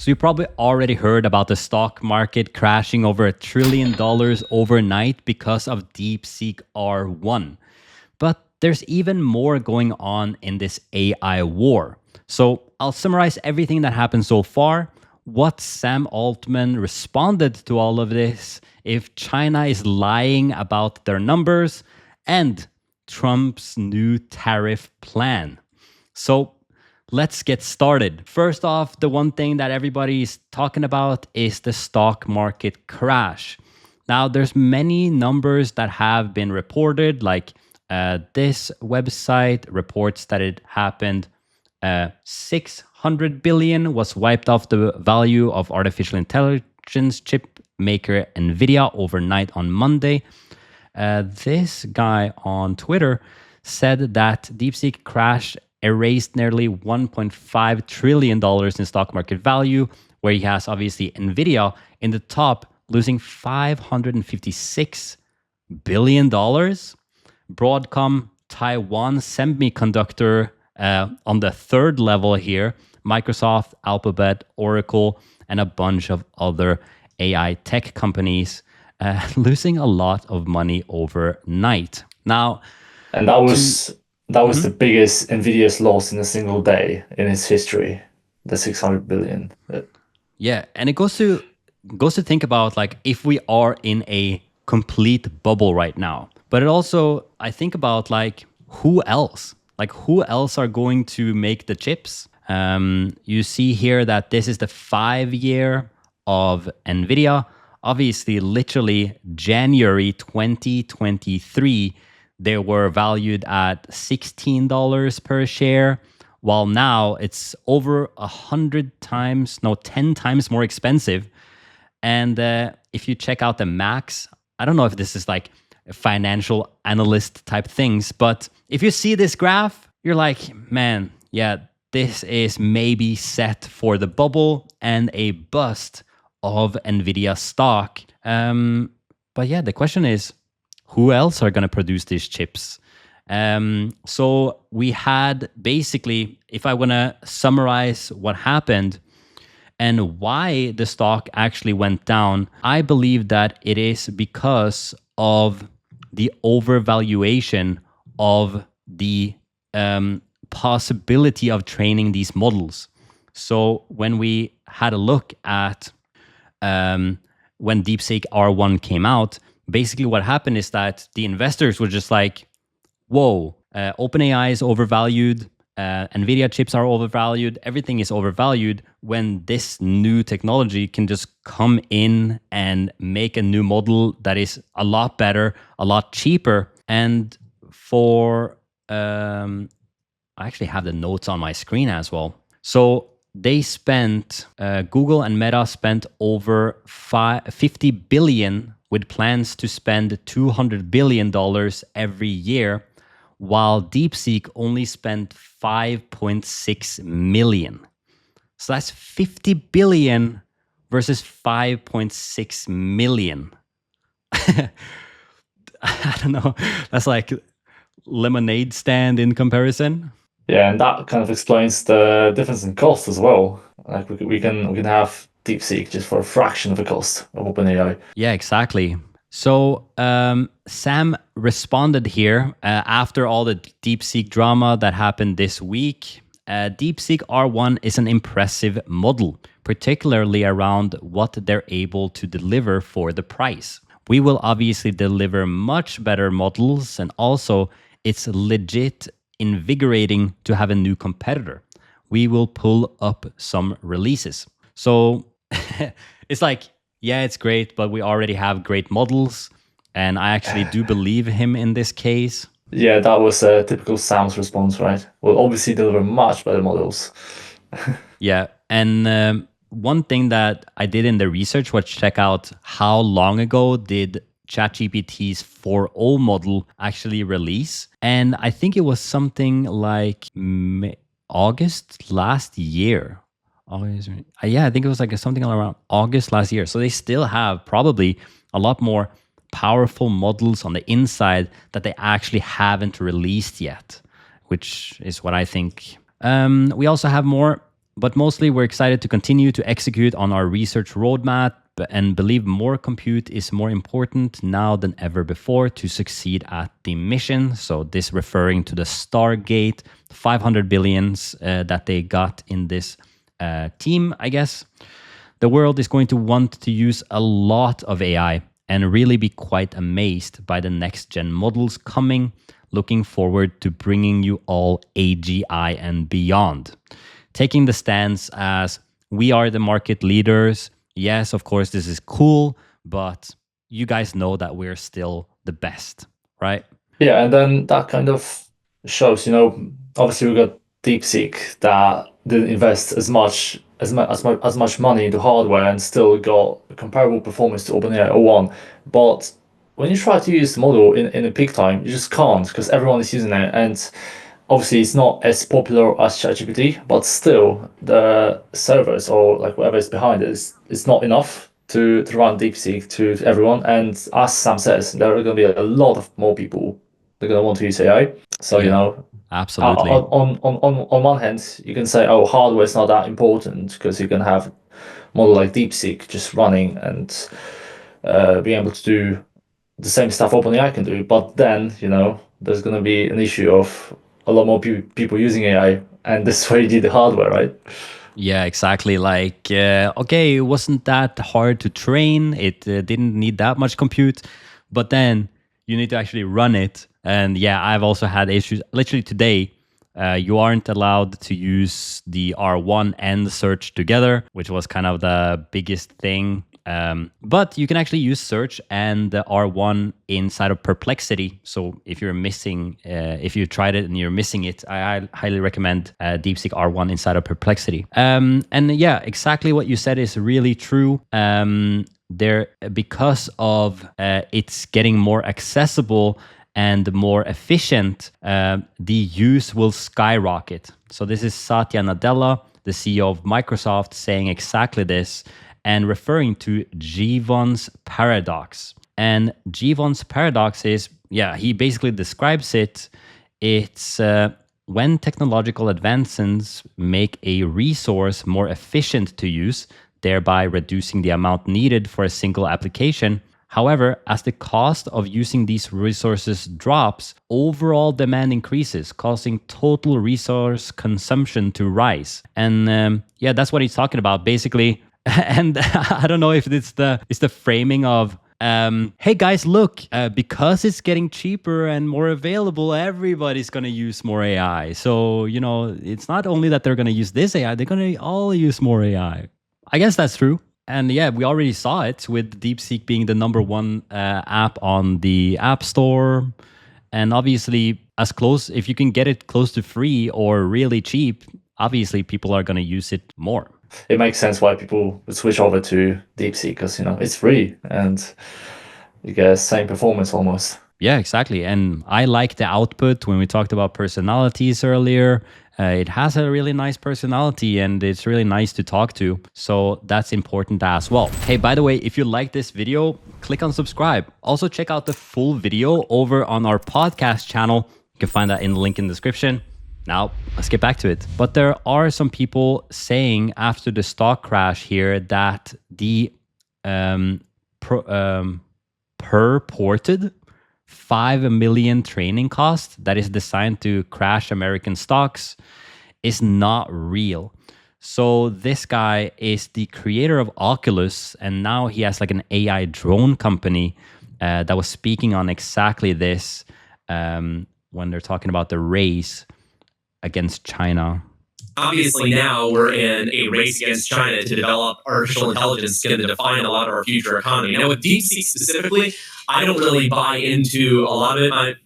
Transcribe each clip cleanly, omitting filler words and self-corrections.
So you probably already heard about the stock market crashing over $1 trillion overnight because of Deepseek R1. But there's even more going on in this AI war. So I'll summarize everything that happened so far, what Sam Altman responded to all of this, if China is lying about their numbers, and Trump's new tariff plan. So let's get started. First off, the one thing that everybody's talking about is the stock market crash. Now, there's many numbers that have been reported, like this website reports that it happened 600 billion was wiped off the value of artificial intelligence chip maker NVIDIA overnight on Monday. This guy on Twitter said that Deepseek crash erased nearly $1.5 trillion in stock market value, where he has obviously NVIDIA in the top, losing $556 billion. Broadcom, Taiwan Semiconductor on the third level here, Microsoft, Alphabet, Oracle, and a bunch of other AI tech companies losing a lot of money overnight. Now, And that was the biggest Nvidia's loss in a single day in its history, the 600 billion. yeah, and it goes to think about like if we are in a complete bubble right now. But it also, I think about like who else? Like who else are going to make the chips? You see here that this is the 5-year of NVIDIA. Obviously, literally January 2023, they were valued at $16 per share, while now it's over 10 times more expensive. And if you check out the max, I don't know if this is like financial analyst type things, but if you see this graph, you're like, man, yeah, this is maybe set for the bubble and a bust of NVIDIA stock. But yeah, the question is, who else are going to produce these chips? So we had basically, if I want to summarize what happened and why the stock actually went down, I believe that it is because of the overvaluation of the possibility of training these models. So when we had a look at when Deepseek R1 came out, basically what happened is that the investors were just like, whoa, OpenAI is overvalued, NVIDIA chips are overvalued, everything is overvalued, when this new technology can just come in and make a new model that is a lot better, a lot cheaper. And for, I actually have the notes on my screen as well. So they spent, Google and Meta spent over 50 billion with plans to spend $200 billion every year, while Deepseek only spent 5.6 million. So that's 50 billion versus 5.6 million. I don't know. That's like lemonade stand in comparison. Yeah, and that kind of explains the difference in cost as well. Like we can have DeepSeek just for a fraction of the cost of OpenAI. Yeah, exactly. So Sam responded here after all the DeepSeek drama that happened this week. DeepSeek R1 is an impressive model, particularly around what they're able to deliver for the price. We will obviously deliver much better models, and also it's legit invigorating to have a new competitor. We will pull up some releases. So it's like, yeah, it's great, but we already have great models. And I actually do believe him in this case. Yeah, that was a typical Sam's response, right? We'll obviously deliver much better models. Yeah. And one thing that I did in the research was check out how long ago did ChatGPT's 4.0 model actually release. And I think it was something like August last year. Yeah, I think it was like something around August last year. So they still have probably a lot more powerful models on the inside that they actually haven't released yet, which is what I think. We also have more But mostly, we're excited to continue to execute on our research roadmap and believe more compute is more important now than ever before to succeed at the mission. So this referring to the Stargate 500 billions that they got in this team, I guess. The world is going to want to use a lot of AI and really be quite amazed by the next gen models coming. Looking forward to bringing you all AGI and beyond. Taking the stance as we are the market leaders. Yes, of course, this is cool, but you guys know that we're still the best, right? Yeah, and then that kind of shows, obviously we got DeepSeek that didn't invest as much money into hardware and still got a comparable performance to OpenAI O1. But when you try to use the model in a peak time, you just can't because everyone is using it. And obviously it's not as popular as ChatGPT, but still the servers or like whatever is behind it is not enough to run DeepSeek to everyone. And as Sam says, there are going to be a lot of more people that are going to want to use AI. So, Yeah, absolutely. on one hand, you can say, oh, hardware is not that important because you can have a model like DeepSeek just running and being able to do the same stuff OpenAI can do. But then, there's going to be an issue of a lot more people using AI, and this is where you need the hardware, right? Yeah, exactly. Like, okay, it wasn't that hard to train. It didn't need that much compute, but then you need to actually run it. And yeah, I've also had issues. Literally today, you aren't allowed to use the R1 and the search together, which was kind of the biggest thing. But you can actually use search and the R1 inside of Perplexity. So if you're missing, if you tried it and you're missing it, I highly recommend DeepSeek R1 inside of Perplexity. And yeah, exactly what you said is really true. There, because of it's getting more accessible and more efficient, the use will skyrocket. So this is Satya Nadella, the CEO of Microsoft, saying exactly this and referring to Jevons paradox. And Jevons paradox is, yeah, he basically describes it. It's when technological advances make a resource more efficient to use, thereby reducing the amount needed for a single application. However, as the cost of using these resources drops, overall demand increases, causing total resource consumption to rise. And yeah, that's what he's talking about, basically. And I don't know if it's the framing of hey guys, look, because it's getting cheaper and more available, everybody's gonna use more AI. So it's not only that they're gonna use this AI, they're gonna all use more AI. I guess that's true. And yeah, we already saw it with DeepSeek being the number one app on the App Store. And obviously, if you can get it close to free or really cheap, obviously people are going to use it more. It makes sense why people would switch over to DeepSeek because, it's free and you get the same performance almost. Yeah, exactly. And I like the output when we talked about personalities earlier. It has a really nice personality and it's really nice to talk to. So that's important as well. Hey, by the way, if you like this video, click on subscribe. Also check out the full video over on our podcast channel. You can find that in the link in the description. Now, let's get back to it. But there are some people saying after the stock crash here that the purported 5 million training cost that is designed to crash American stocks is not real. So this guy is the creator of Oculus, and now he has like an AI drone company that was speaking on exactly this when they're talking about the race against China. Obviously, now we're in a race against China to develop artificial intelligence that's going to define a lot of our future economy. Now, with DeepSeek specifically, I don't really buy into a lot of it.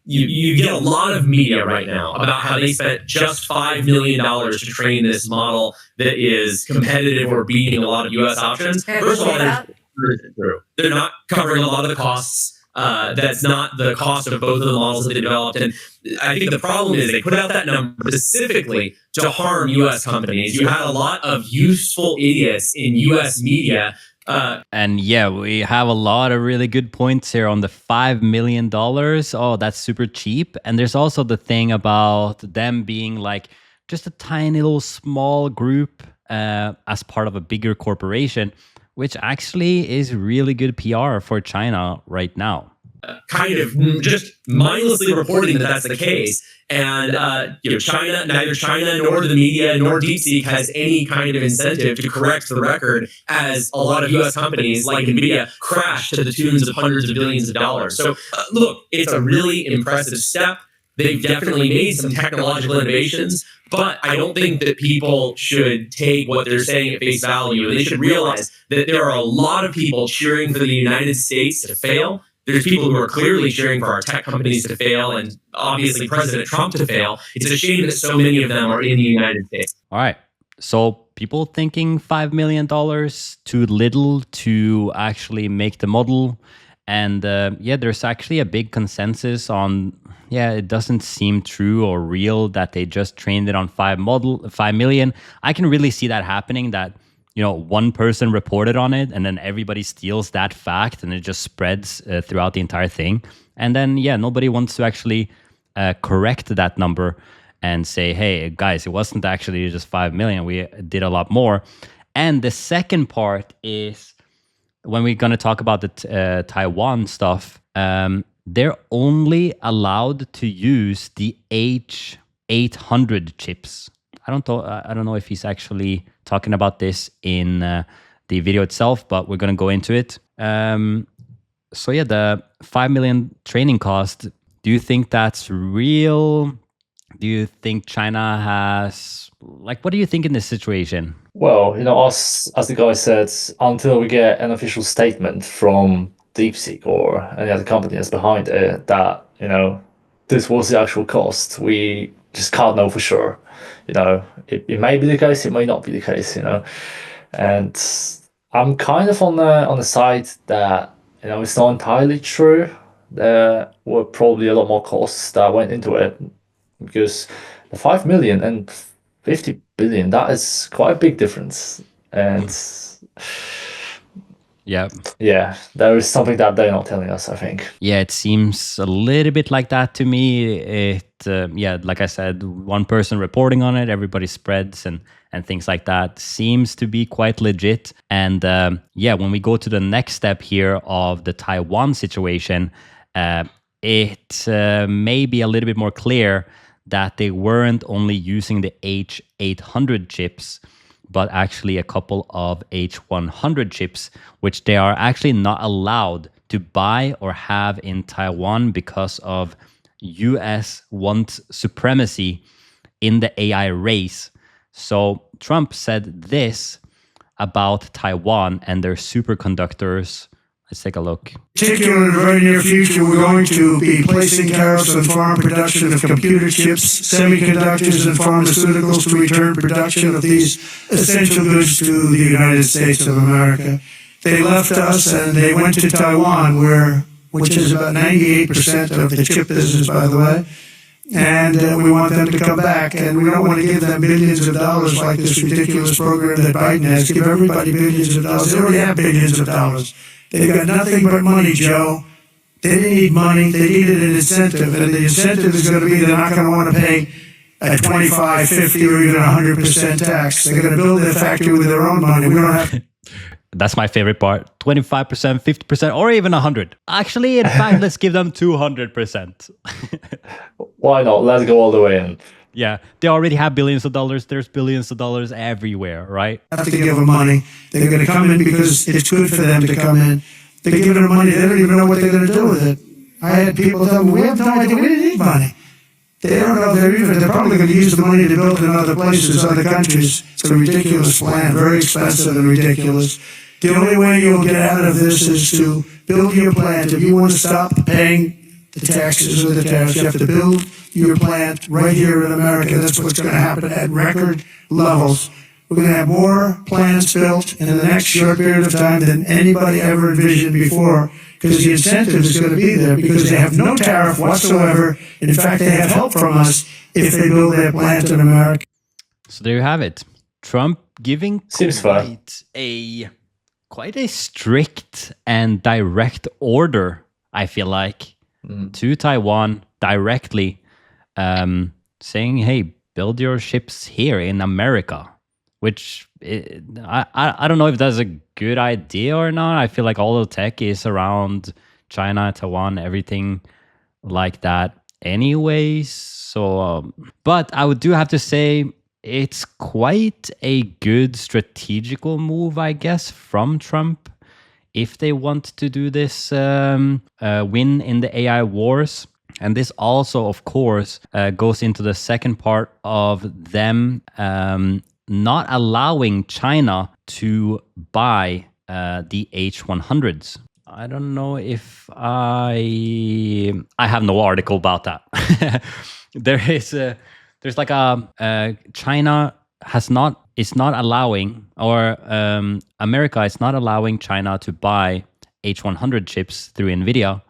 You get a lot of media right now about how they spent just $5 million to train this model that is competitive or beating a lot of U.S. options. First of all, they're not covering a lot of the costs. That's not the cost of both of the models that they developed. And I think the problem is they put out that number specifically to harm U.S. companies. You had a lot of useful idiots in U.S. media. And yeah, we have a lot of really good points here on the $5 million. Oh, that's super cheap. And there's also the thing about them being like just a tiny little small group as part of a bigger corporation, which actually is really good PR for China right now. Kind of just mindlessly reporting that that's the case. And China, neither China nor the media nor Deepseek has any kind of incentive to correct the record, as a lot of U.S. companies like NVIDIA crash to the tunes of hundreds of billions of dollars. So look, it's a really impressive step. They've definitely made some technological innovations, but I don't think that people should take what they're saying at face value. They should realize that there are a lot of people cheering for the United States to fail. There's people who are clearly cheering for our tech companies to fail, and obviously President Trump to fail. It's a shame that so many of them are in the United States. All right. So people thinking $5 million too little to actually make the model. And there's actually a big consensus on, it doesn't seem true or real that they just trained it on 5 million. I can really see that happening, that one person reported on it and then everybody steals that fact and it just spreads throughout the entire thing. And then, nobody wants to actually correct that number and say, hey, guys, it wasn't actually just 5 million. We did a lot more. And the second part is when we're going to talk about the Taiwan stuff, they're only allowed to use the H800 chips. I don't know if he's actually talking about this in the video itself, but we're going to go into it. The 5 million training cost, do you think that's real? Do you think China has, what do you think in this situation? Well, as the guy said, until we get an official statement from Deepseek or any other company that's behind it that, this was the actual cost, we just can't know for sure. It may be the case, it may not be the case, and I'm kind of on the side that, it's not entirely true. There were probably a lot more costs that went into it, because the 5 million and 50 billion, that is quite a big difference. And there is something that they're not telling us, I think. Yeah, it seems a little bit like that to me. Like I said, one person reporting on it, everybody spreads and things like that. Seems to be quite legit. And when we go to the next step here of the Taiwan situation, it may be a little bit more clear that they weren't only using the H800 chips, but actually a couple of H100 chips, which they are actually not allowed to buy or have in Taiwan because of US wants supremacy in the AI race. So Trump said this about Taiwan and their superconductors. Let's take a look. Particularly in the very near future, we're going to be placing tariffs on foreign production of computer chips, semiconductors, and pharmaceuticals to return production of these essential goods to the United States of America. They left us and they went to Taiwan, which is about 98% of the chip business, by the way. And we want them to come back, and we don't want to give them billions of dollars like this ridiculous program that Biden has. Give everybody billions of dollars. They already have billions of dollars. They've got nothing but money, Joe. They didn't need money. They needed an incentive. And the incentive is going to be they're not going to want to pay a 25, 50, or even 100% tax. They're going to build their factory with their own money. We don't have... That's my favorite part. 25%, 50%, or even 100. Actually, in fact, let's give them 200%. Why not? Let's go all the way in. Yeah, they already have billions of dollars. There's billions of dollars everywhere, right? Have to give them money. They're going to come in because it's good for them to come in. They're giving them money. They don't even know what they're going to do with it. I had people tell me, we have no idea. We didn't need money. They don't know they're probably going to use the money to build in other places, other countries. It's a ridiculous plan, very expensive and ridiculous. The only way you'll get out of this is to build your plant. If you want to stop paying the taxes or the tariffs, you have to build your plant right here in America. That's what's going to happen at record levels. We're going to have more plants built in the next short period of time than anybody ever envisioned before, because the incentive is going to be there, because they have no tariff whatsoever. In fact, they have help from us if they build their plant in America. So there you have it. Trump giving Seems fair. quite a strict and direct order, I feel like, to Taiwan directly, saying, hey, build your chips here in America, which I don't know if that's a good idea or not. I feel like all the tech is around China, Taiwan, everything like that anyways. So, but I would do have to say it's quite a good strategical move, I guess, from Trump if they want to do this win in the AI wars. And this also, of course, goes into the second part of them not allowing China to buy the H100s. I don't know if I have no article about that. There's like a China is not allowing, or America is not allowing China to buy H100 chips through NVIDIA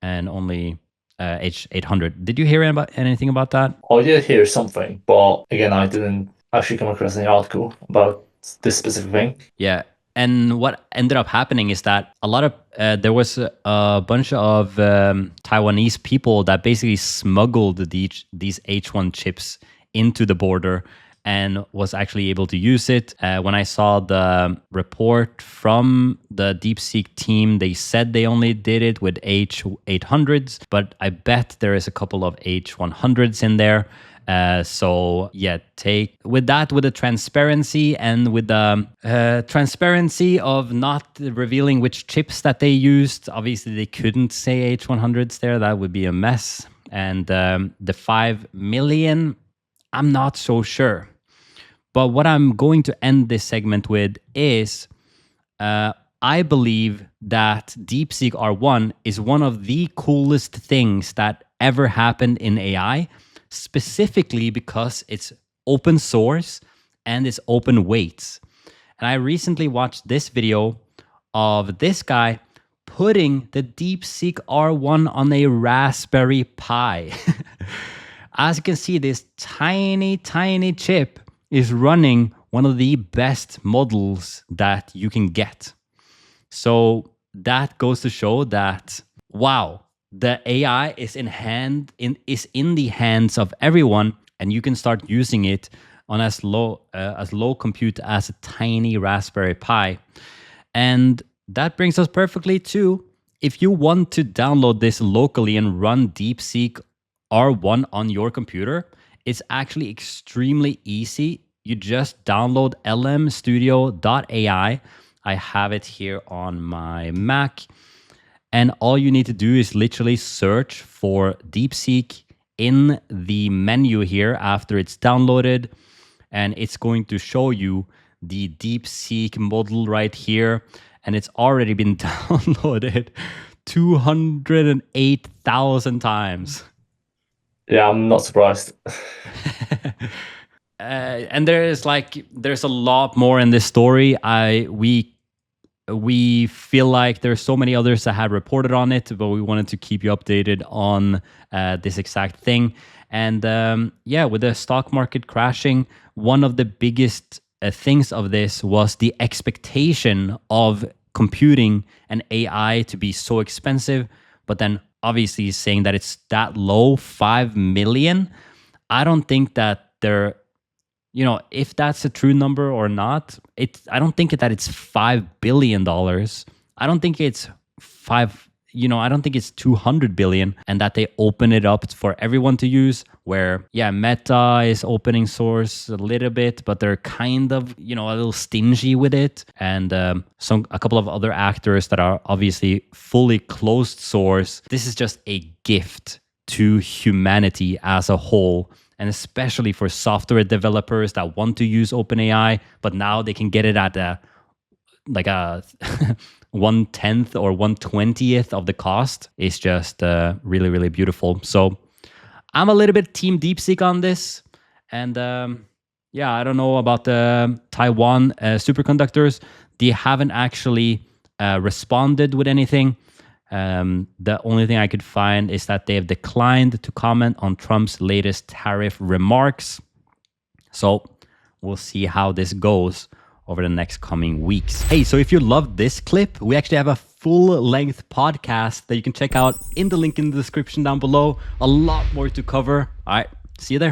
and only H800. Did you hear anything about that? I did hear something, but again, I didn't actually come across any article about this specific thing. Yeah. And what ended up happening is that there was a bunch of Taiwanese people that basically smuggled these H1 chips into the border and was actually able to use it. When I saw the report from the Deepseek team, they said they only did it with H800s, but I bet there is a couple of H100s in there. So yeah, with the transparency and with the transparency of not revealing which chips that they used. Obviously, they couldn't say H100s there. That would be a mess. And the 5 million, I'm not so sure. But what I'm going to end this segment with is I believe that Deepseek R1 is one of the coolest things that ever happened in AI, specifically because it's open source and it's open weights. And I recently watched this video of this guy putting the Deepseek R1 on a Raspberry Pi. As you can see, this tiny, tiny chip is running one of the best models that you can get. So that goes to show that, wow, the AI is in the hands of everyone, and you can start using it on as low compute as a tiny Raspberry Pi. And that brings us perfectly to, if you want to download this locally and run Deepseek R1 on your computer, it's actually extremely easy. You just download lmstudio.ai. I have it here on my Mac. And all you need to do is literally search for Deepseek in the menu here after it's downloaded. And it's going to show you the Deepseek model right here. And it's already been downloaded 208,000 times. Yeah, I'm not surprised. And there's a lot more in this story. We feel like there's so many others that had reported on it, but we wanted to keep you updated on this exact thing. And with the stock market crashing, one of the biggest things of this was the expectation of computing and AI to be so expensive, but then obviously saying that it's that low, 5 million. I don't think that they're, if that's a true number or not, I don't think that it's $5 billion. I don't think it's I don't think it's 200 billion, and that they open it up for everyone to use, where, Meta is opening source a little bit, but they're kind of, a little stingy with it. And a couple of other actors that are obviously fully closed source. This is just a gift to humanity as a whole. And especially for software developers that want to use OpenAI, but now they can get it at a 1/10 or 1/20th of the cost. Is just really, really beautiful. So I'm a little bit team Deepseek on this. And I don't know about the Taiwan superconductors. They haven't actually responded with anything. The only thing I could find is that they have declined to comment on Trump's latest tariff remarks. So we'll see how this goes over the next coming weeks. Hey, so if you loved this clip, we actually have a full-length podcast that you can check out in the link in the description down below. A lot more to cover. All right, see you there.